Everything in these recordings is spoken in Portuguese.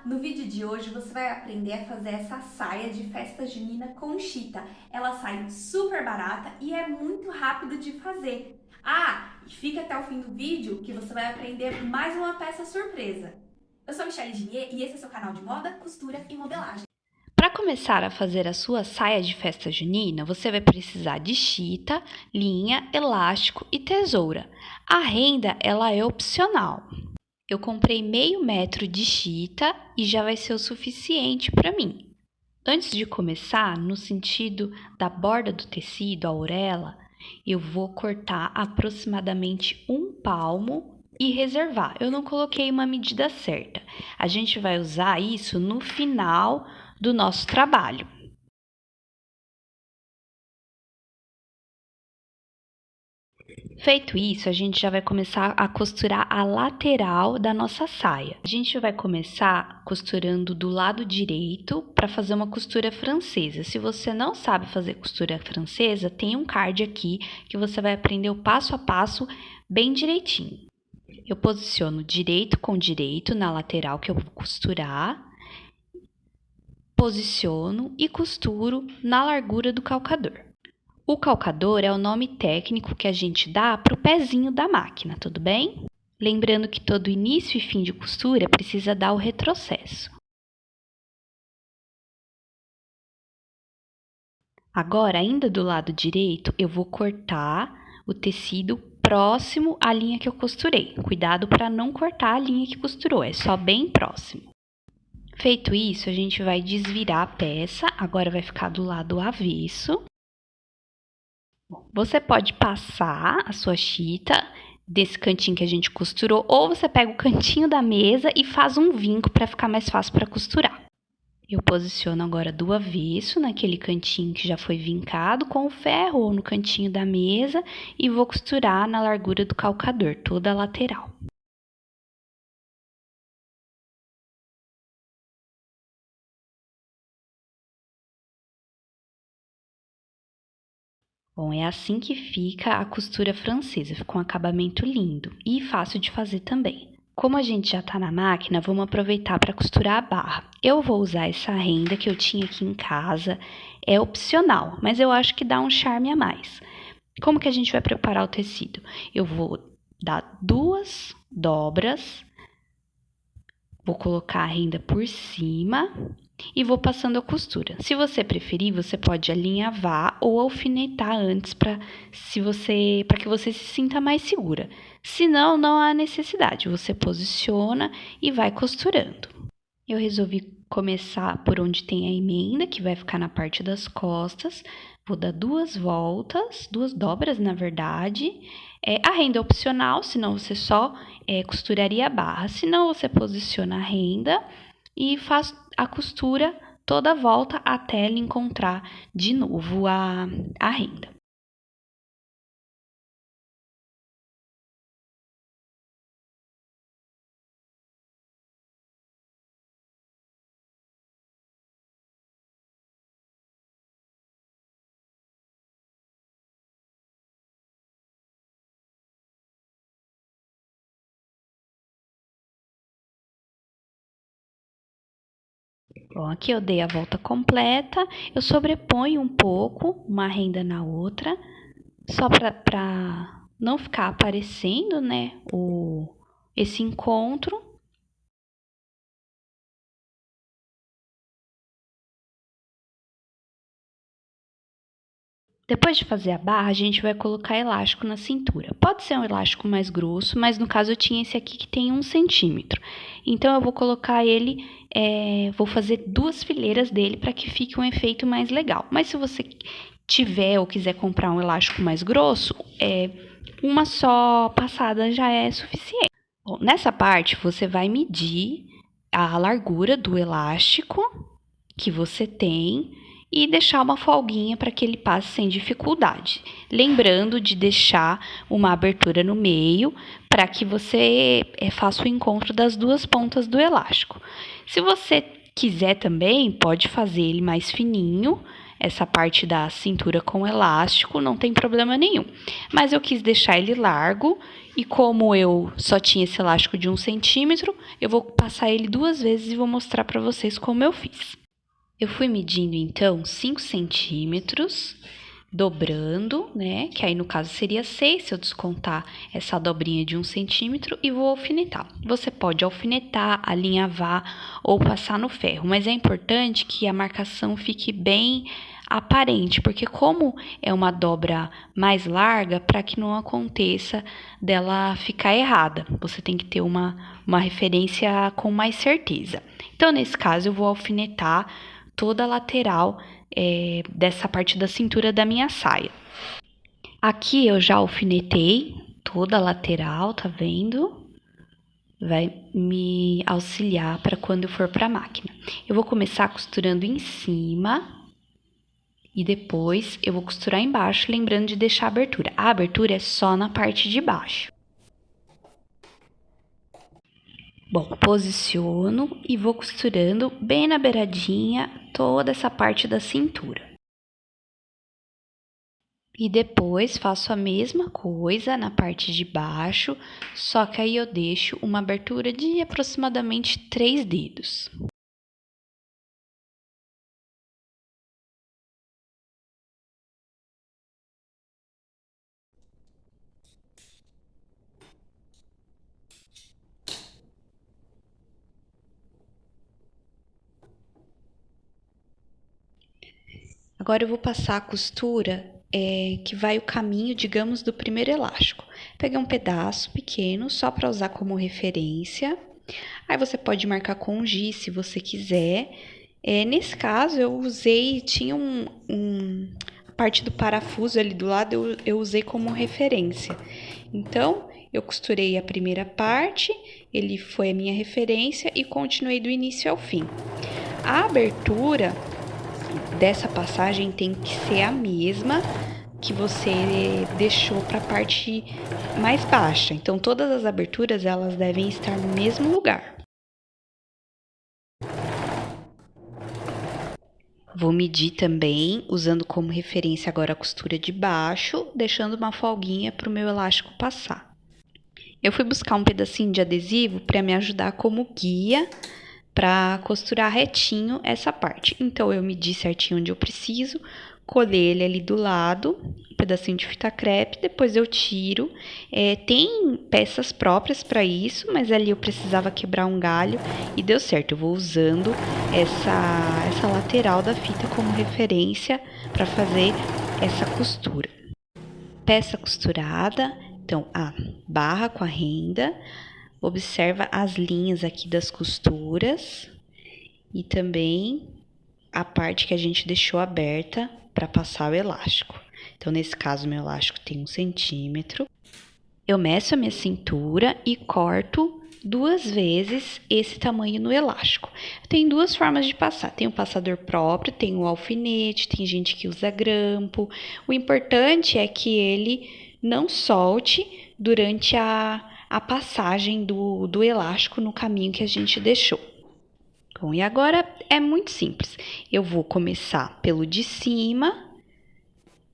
No vídeo de hoje você vai aprender a fazer essa saia de festa junina com chita. Ela sai super barata e é muito rápido de fazer. E fica até o fim do vídeo que você vai aprender mais uma peça surpresa. Eu sou Michelle Ginier e esse é seu canal de moda, costura e modelagem. Para começar a fazer a sua saia de festa junina, você vai precisar de chita, linha, elástico e tesoura. A renda, ela é opcional. Eu comprei meio metro de chita e já vai ser o suficiente para mim. Antes de começar, no sentido da borda do tecido, a orelha, eu vou cortar aproximadamente um palmo e reservar. Eu não coloquei uma medida certa. A gente vai usar isso no final do nosso trabalho. Feito isso, a gente já vai começar a costurar a lateral da nossa saia. A gente vai começar costurando do lado direito para fazer uma costura francesa. Se você não sabe fazer costura francesa, tem um card aqui que você vai aprender o passo a passo bem direitinho. Eu posiciono direito com direito na lateral que eu vou costurar, posiciono e costuro na largura do calcador. O calcador é o nome técnico que a gente dá para o pezinho da máquina, tudo bem? Lembrando que todo início e fim de costura precisa dar o retrocesso. Agora, ainda do lado direito, eu vou cortar o tecido próximo à linha que eu costurei. Cuidado para não cortar a linha que costurou, é só bem próximo. Feito isso, a gente vai desvirar a peça, agora vai ficar do lado avesso. Você pode passar a sua chita desse cantinho que a gente costurou, ou você pega o cantinho da mesa e faz um vinco para ficar mais fácil para costurar. Eu posiciono agora do avesso, naquele cantinho que já foi vincado com o ferro, ou no cantinho da mesa, e vou costurar na largura do calcador, toda a lateral. Bom, é assim que fica a costura francesa, fica um acabamento lindo e fácil de fazer também. Como a gente já tá na máquina, vamos aproveitar para costurar a barra. Eu vou usar essa renda que eu tinha aqui em casa, é opcional, mas eu acho que dá um charme a mais. Como que a gente vai preparar o tecido? Eu vou dar 2 dobras, vou colocar a renda por cima e vou passando a costura. Se você preferir, você pode alinhavar ou alfinetar antes para que você se sinta mais segura. Se não, não há necessidade. Você posiciona e vai costurando. Eu resolvi começar por onde tem a emenda, que vai ficar na parte das costas. Vou dar 2 voltas, 2 dobras, na verdade. A renda é opcional, senão você só costuraria a barra. Senão, você posiciona a renda e faz a costura toda a volta até ela encontrar de novo a renda. Bom, aqui eu dei a volta completa, eu sobreponho um pouco uma renda na outra, só para não ficar aparecendo, né, esse encontro. Depois de fazer a barra, a gente vai colocar elástico na cintura. Pode ser um elástico mais grosso, mas no caso eu tinha esse aqui que tem 1 centímetro. Então, eu vou colocar ele, vou fazer 2 fileiras dele para que fique um efeito mais legal. Mas se você tiver ou quiser comprar um elástico mais grosso, uma só passada já é suficiente. Bom, nessa parte, você vai medir a largura do elástico que você tem e deixar uma folguinha para que ele passe sem dificuldade. Lembrando de deixar uma abertura no meio para que você faça o encontro das 2 pontas do elástico. Se você quiser também, pode fazer ele mais fininho, essa parte da cintura com elástico, não tem problema nenhum. Mas eu quis deixar ele largo e como eu só tinha esse elástico de 1 centímetro, eu vou passar ele 2 vezes e vou mostrar para vocês como eu fiz. Eu fui medindo, então, 5 centímetros, dobrando, né? Que aí, no caso, seria 6, se eu descontar essa dobrinha de 1 centímetro, e vou alfinetar. Você pode alfinetar, alinhavar ou passar no ferro, mas é importante que a marcação fique bem aparente, porque como é uma dobra mais larga, para que não aconteça dela ficar errada, você tem que ter uma referência com mais certeza. Então, nesse caso, eu vou alfinetar toda a lateral dessa parte da cintura da minha saia. Aqui eu já alfinetei toda a lateral, tá vendo? Vai me auxiliar para quando eu for para a máquina. Eu vou começar costurando em cima e depois eu vou costurar embaixo, lembrando de deixar a abertura. A abertura é só na parte de baixo. Bom, posiciono e vou costurando bem na beiradinha toda essa parte da cintura. E depois faço a mesma coisa na parte de baixo, só que aí eu deixo uma abertura de aproximadamente 3 dedos. Agora eu vou passar a costura que vai o caminho, digamos, do primeiro elástico. Peguei um pedaço pequeno, só para usar como referência. Aí você pode marcar com giz, se você quiser. Nesse caso, eu usei, tinha a parte do parafuso ali do lado, eu usei como referência. Então, eu costurei a primeira parte, ele foi a minha referência e continuei do início ao fim. A abertura dessa passagem tem que ser a mesma que você deixou para a parte mais baixa. Então, todas as aberturas, elas devem estar no mesmo lugar. Vou medir também, usando como referência agora a costura de baixo, deixando uma folguinha para o meu elástico passar. Eu fui buscar um pedacinho de adesivo para me ajudar como guia para costurar retinho essa parte. Então, eu medi certinho onde eu preciso, colei ele ali do lado, um pedacinho de fita crepe, depois eu tiro. Tem peças próprias para isso, mas ali eu precisava quebrar um galho e deu certo. Eu vou usando essa lateral da fita como referência para fazer essa costura. Peça costurada, então a barra com a renda. Observa as linhas aqui das costuras e também a parte que a gente deixou aberta para passar o elástico. Então, nesse caso, meu elástico tem 1 centímetro. Eu meço a minha cintura e corto 2 vezes esse tamanho no elástico. Tem 2 formas de passar. Tem o passador próprio, tem o alfinete, tem gente que usa grampo. O importante é que ele não solte durante a passagem do elástico no caminho que a gente deixou. Bom, e agora é muito simples. Eu vou começar pelo de cima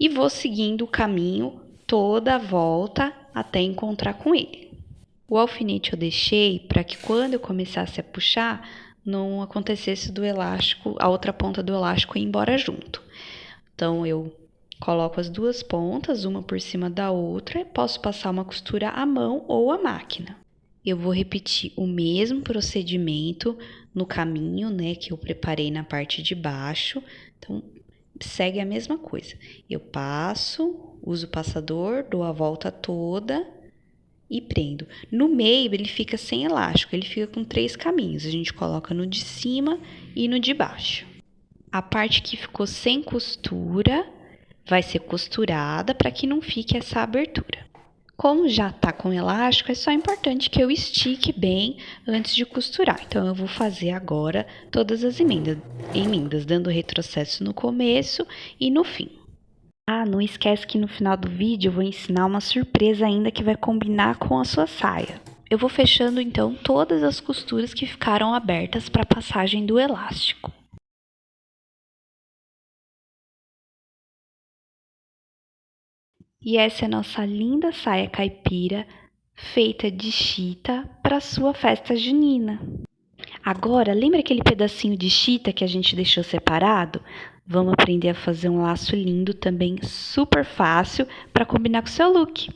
e vou seguindo o caminho toda a volta até encontrar com ele. O alfinete eu deixei para que quando eu começasse a puxar, não acontecesse do elástico, a outra ponta do elástico ir embora junto. Então, eu coloco as 2 pontas, uma por cima da outra, e posso passar uma costura à mão ou à máquina. Eu vou repetir o mesmo procedimento no caminho, né, que eu preparei na parte de baixo. Então, segue a mesma coisa. Eu passo, uso o passador, dou a volta toda e prendo. No meio, ele fica sem elástico, ele fica com 3 caminhos. A gente coloca no de cima e no de baixo. A parte que ficou sem costura vai ser costurada para que não fique essa abertura. Como já tá com elástico, é só importante que eu estique bem antes de costurar. Então, eu vou fazer agora todas as emendas, dando retrocesso no começo e no fim. Ah, não esquece que no final do vídeo eu vou ensinar uma surpresa ainda que vai combinar com a sua saia. Eu vou fechando, então, todas as costuras que ficaram abertas para a passagem do elástico. E essa é a nossa linda saia caipira, feita de chita para sua festa junina. Agora, lembra aquele pedacinho de chita que a gente deixou separado? Vamos aprender a fazer um laço lindo também, super fácil, para combinar com o seu look.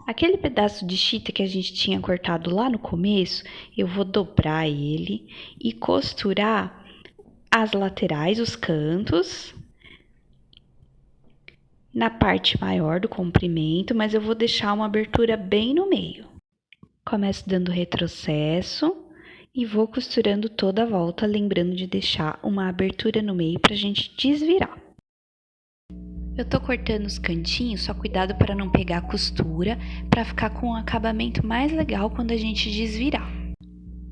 Aquele pedaço de chita que a gente tinha cortado lá no começo, eu vou dobrar ele e costurar as laterais, os cantos, na parte maior do comprimento, mas eu vou deixar uma abertura bem no meio. Começo dando retrocesso e vou costurando toda a volta, lembrando de deixar uma abertura no meio para a gente desvirar. Eu tô cortando os cantinhos, só cuidado para não pegar a costura, para ficar com um acabamento mais legal quando a gente desvirar.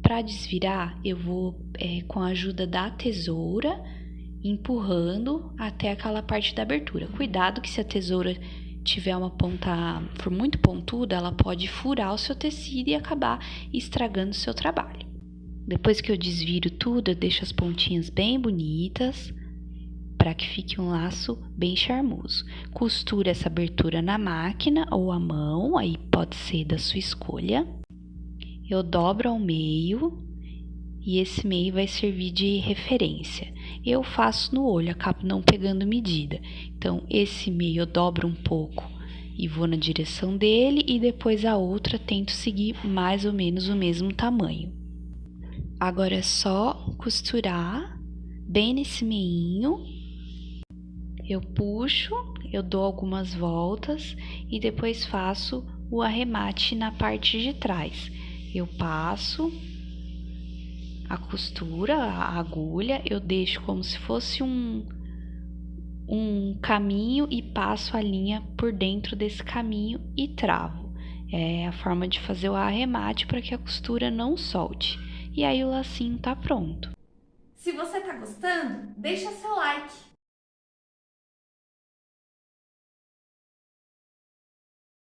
Para desvirar, eu vou com a ajuda da tesoura, empurrando até aquela parte da abertura. Cuidado que se a tesoura tiver uma ponta for muito pontuda, ela pode furar o seu tecido e acabar estragando o seu trabalho. Depois que eu desviro tudo, eu deixo as pontinhas bem bonitas, para que fique um laço bem charmoso. Costura essa abertura na máquina ou à mão, aí pode ser da sua escolha. Eu dobro ao meio e esse meio vai servir de referência. Eu faço no olho, acabo não pegando medida. Então, esse meio eu dobro um pouco e vou na direção dele e depois a outra tento seguir mais ou menos o mesmo tamanho. Agora é só costurar bem nesse meinho. Eu puxo, eu dou algumas voltas e depois faço o arremate na parte de trás. Eu passo a costura, a agulha, eu deixo como se fosse um caminho e passo a linha por dentro desse caminho e travo. É a forma de fazer o arremate para que a costura não solte. E aí o lacinho tá pronto. Se você tá gostando, deixa seu like.